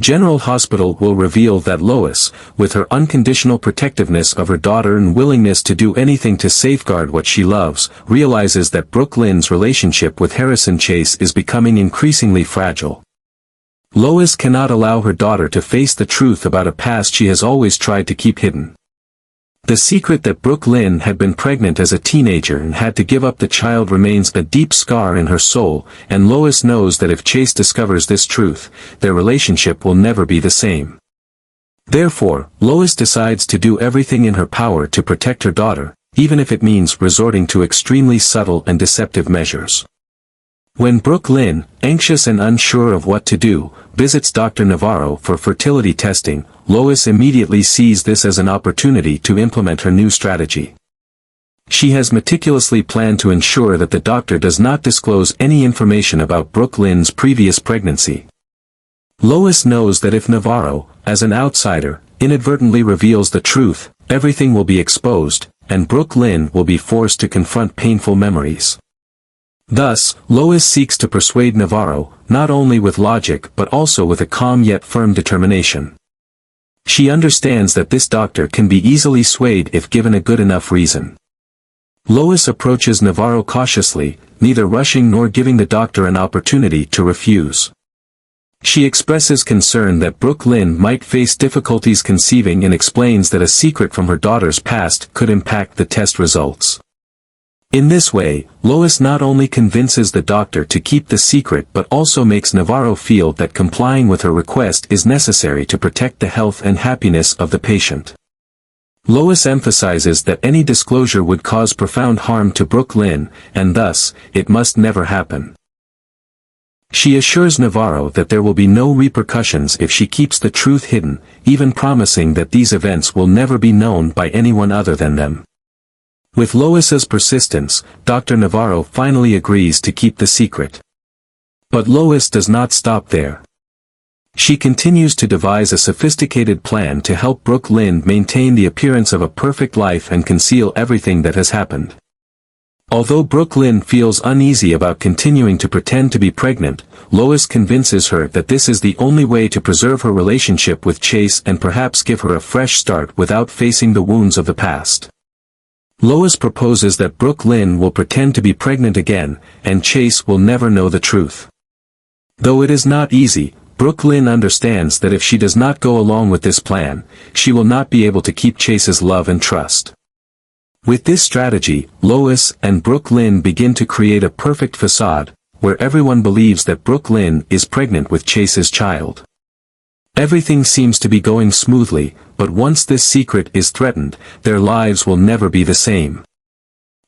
General Hospital will reveal that Lois, with her unconditional protectiveness of her daughter and willingness to do anything to safeguard what she loves, realizes that Brook Lynn's relationship with Harrison Chase is becoming increasingly fragile. Lois cannot allow her daughter to face the truth about a past she has always tried to keep hidden. The secret that Brook Lynn had been pregnant as a teenager and had to give up the child remains a deep scar in her soul, and Lois knows that if Chase discovers this truth, their relationship will never be the same. Therefore, Lois decides to do everything in her power to protect her daughter, even if it means resorting to extremely subtle and deceptive measures. When Brook Lynn, anxious and unsure of what to do, visits Dr. Navarro for fertility testing, Lois immediately sees this as an opportunity to implement her new strategy. She has meticulously planned to ensure that the doctor does not disclose any information about Brook Lynn's previous pregnancy. Lois knows that if Navarro, as an outsider, inadvertently reveals the truth, everything will be exposed, and Brook Lynn will be forced to confront painful memories. Thus, Lois seeks to persuade Navarro, not only with logic but also with a calm yet firm determination. She understands that this doctor can be easily swayed if given a good enough reason. Lois approaches Navarro cautiously, neither rushing nor giving the doctor an opportunity to refuse. She expresses concern that Brook Lynn might face difficulties conceiving and explains that a secret from her daughter's past could impact the test results. In this way, Lois not only convinces the doctor to keep the secret but also makes Navarro feel that complying with her request is necessary to protect the health and happiness of the patient. Lois emphasizes that any disclosure would cause profound harm to Brook Lynn, and thus, it must never happen. She assures Navarro that there will be no repercussions if she keeps the truth hidden, even promising that these events will never be known by anyone other than them. With Lois's persistence, Dr. Navarro finally agrees to keep the secret. But Lois does not stop there. She continues to devise a sophisticated plan to help Brook Lynn maintain the appearance of a perfect life and conceal everything that has happened. Although Brook Lynn feels uneasy about continuing to pretend to be pregnant, Lois convinces her that this is the only way to preserve her relationship with Chase and perhaps give her a fresh start without facing the wounds of the past. Lois proposes that Brook Lynn will pretend to be pregnant again, and Chase will never know the truth. Though it is not easy, Brook Lynn understands that if she does not go along with this plan, she will not be able to keep Chase's love and trust. With this strategy, Lois and Brook Lynn begin to create a perfect facade, where everyone believes that Brook Lynn is pregnant with Chase's child. Everything seems to be going smoothly, but once this secret is threatened, their lives will never be the same.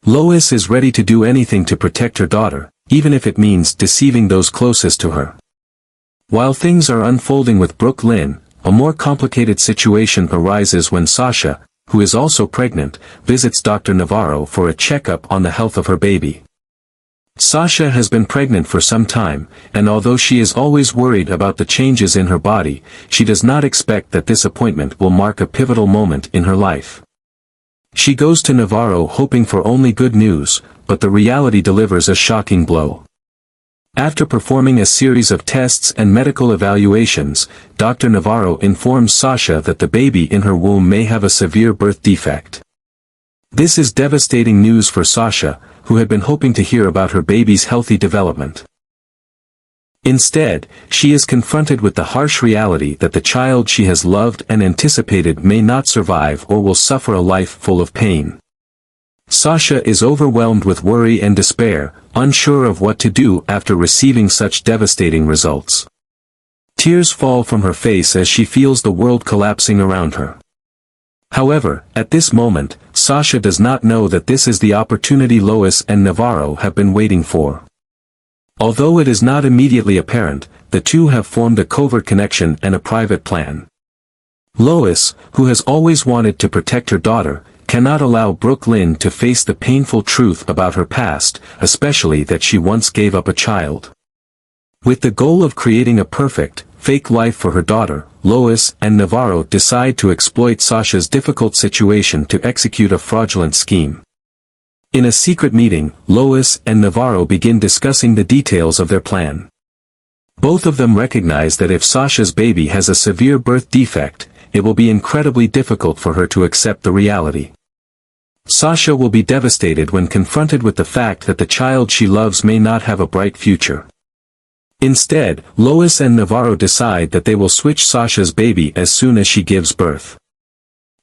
Lois is ready to do anything to protect her daughter, even if it means deceiving those closest to her. While things are unfolding with Brook Lynn, a more complicated situation arises when Sasha, who is also pregnant, visits Dr. Navarro for a checkup on the health of her baby. Sasha has been pregnant for some time, and although she is always worried about the changes in her body, she does not expect that this appointment will mark a pivotal moment in her life. She goes to Navarro hoping for only good news, but the reality delivers a shocking blow. After performing a series of tests and medical evaluations, Dr. Navarro informs Sasha that the baby in her womb may have a severe birth defect. This is devastating news for Sasha, who had been hoping to hear about her baby's healthy development. Instead, she is confronted with the harsh reality that the child she has loved and anticipated may not survive or will suffer a life full of pain. Sasha is overwhelmed with worry and despair, unsure of what to do after receiving such devastating results. Tears fall from her face as she feels the world collapsing around her. However, at this moment, Sasha does not know that this is the opportunity Lois and Navarro have been waiting for. Although it is not immediately apparent, the two have formed a covert connection and a private plan. Lois, who has always wanted to protect her daughter, cannot allow Brook Lynn to face the painful truth about her past, especially that she once gave up a child. With the goal of creating a perfect, fake life for her daughter, Lois and Navarro decide to exploit Sasha's difficult situation to execute a fraudulent scheme. In a secret meeting, Lois and Navarro begin discussing the details of their plan. Both of them recognize that if Sasha's baby has a severe birth defect, it will be incredibly difficult for her to accept the reality. Sasha will be devastated when confronted with the fact that the child she loves may not have a bright future. Instead, Lois and Navarro decide that they will switch Sasha's baby as soon as she gives birth.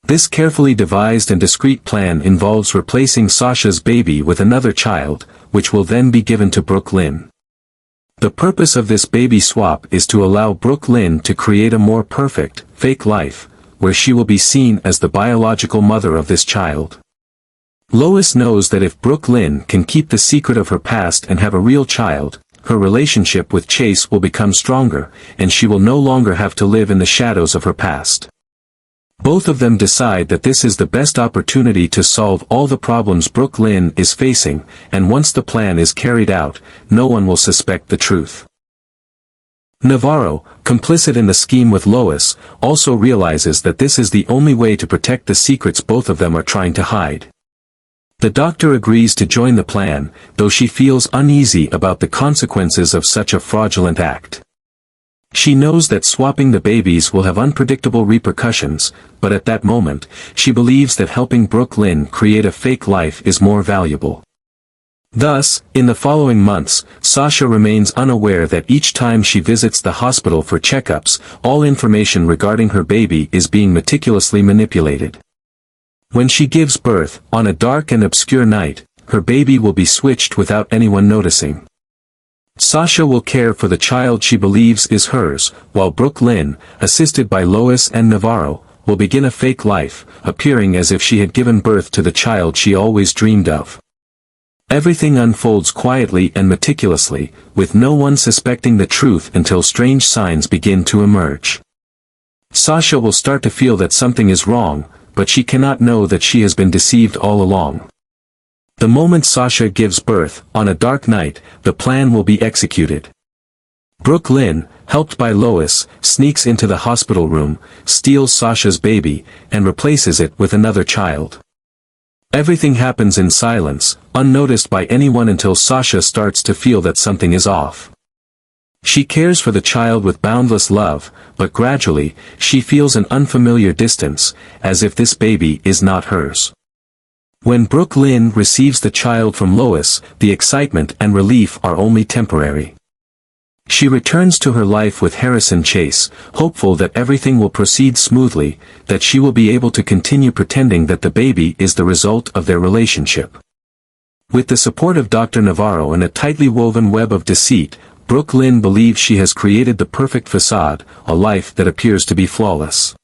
This carefully devised and discreet plan involves replacing Sasha's baby with another child, which will then be given to Brook. The purpose of this baby swap is to allow Brook to create a more perfect, fake life, where she will be seen as the biological mother of this child. Lois knows that if Brook can keep the secret of her past and have a real child, her relationship with Chase will become stronger, and she will no longer have to live in the shadows of her past. Both of them decide that this is the best opportunity to solve all the problems Brook is facing, and once the plan is carried out, no one will suspect the truth. Navarro, complicit in the scheme with Lois, also realizes that this is the only way to protect the secrets both of them are trying to hide. The doctor agrees to join the plan, though she feels uneasy about the consequences of such a fraudulent act. She knows that swapping the babies will have unpredictable repercussions, but at that moment, she believes that helping Brook create a fake life is more valuable. Thus, in the following months, Sasha remains unaware that each time she visits the hospital for checkups, all information regarding her baby is being meticulously manipulated. When she gives birth, on a dark and obscure night, her baby will be switched without anyone noticing. Sasha will care for the child she believes is hers, while Brook, assisted by Lois and Navarro, will begin a fake life, appearing as if she had given birth to the child she always dreamed of. Everything unfolds quietly and meticulously, with no one suspecting the truth until strange signs begin to emerge. Sasha will start to feel that something is wrong, but she cannot know that she has been deceived all along. The moment Sasha gives birth, on a dark night, the plan will be executed. Brook, helped by Lois, sneaks into the hospital room, steals Sasha's baby, and replaces it with another child. Everything happens in silence, unnoticed by anyone until Sasha starts to feel that something is off. She cares for the child with boundless love, but gradually, she feels an unfamiliar distance, as if this baby is not hers. When Brook receives the child from Lois, the excitement and relief are only temporary. She returns to her life with Harrison Chase, hopeful that everything will proceed smoothly, that she will be able to continue pretending that the baby is the result of their relationship. With the support of Dr. Navarro and a tightly woven web of deceit, Brook believes she has created the perfect facade, a life that appears to be flawless.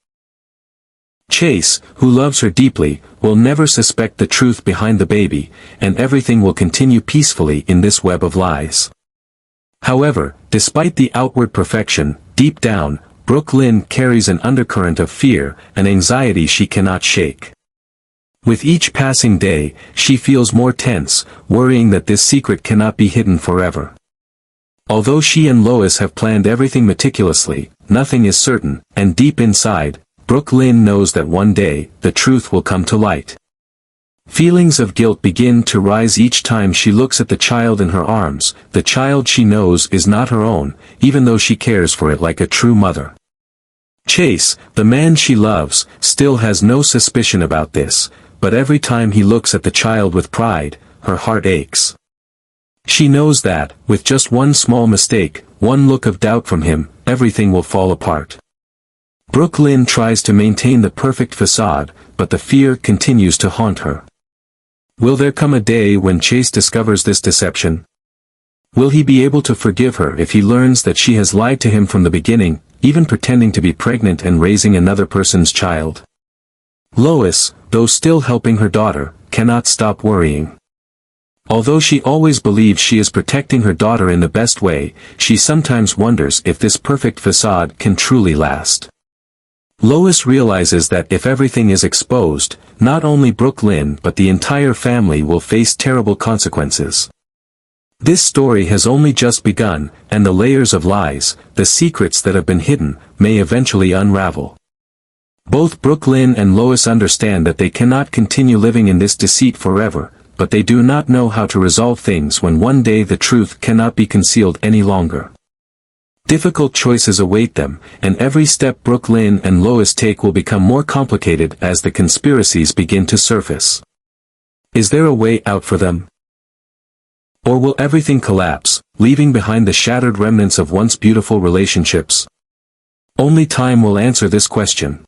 Chase, who loves her deeply, will never suspect the truth behind the baby, and everything will continue peacefully in this web of lies. However, despite the outward perfection, deep down, Brook carries an undercurrent of fear and anxiety she cannot shake. With each passing day, she feels more tense, worrying that this secret cannot be hidden forever. Although she and Lois have planned everything meticulously, nothing is certain, and deep inside, Brook knows that one day, the truth will come to light. Feelings of guilt begin to rise each time she looks at the child in her arms, the child she knows is not her own, even though she cares for it like a true mother. Chase, the man she loves, still has no suspicion about this, but every time he looks at the child with pride, her heart aches. She knows that, with just one small mistake, one look of doubt from him, everything will fall apart. Brook tries to maintain the perfect facade, but the fear continues to haunt her. Will there come a day when Chase discovers this deception? Will he be able to forgive her if he learns that she has lied to him from the beginning, even pretending to be pregnant and raising another person's child? Lois, though still helping her daughter, cannot stop worrying. Although she always believes she is protecting her daughter in the best way, she sometimes wonders if this perfect facade can truly last. Lois realizes that if everything is exposed, not only Brook but the entire family will face terrible consequences. This story has only just begun, and the layers of lies, the secrets that have been hidden, may eventually unravel. Both Brook and Lois understand that they cannot continue living in this deceit forever, but they do not know how to resolve things when one day the truth cannot be concealed any longer. Difficult choices await them, and every step Brook, Lynn, and Lois take will become more complicated as the conspiracies begin to surface. Is there a way out for them? Or will everything collapse, leaving behind the shattered remnants of once beautiful relationships? Only time will answer this question.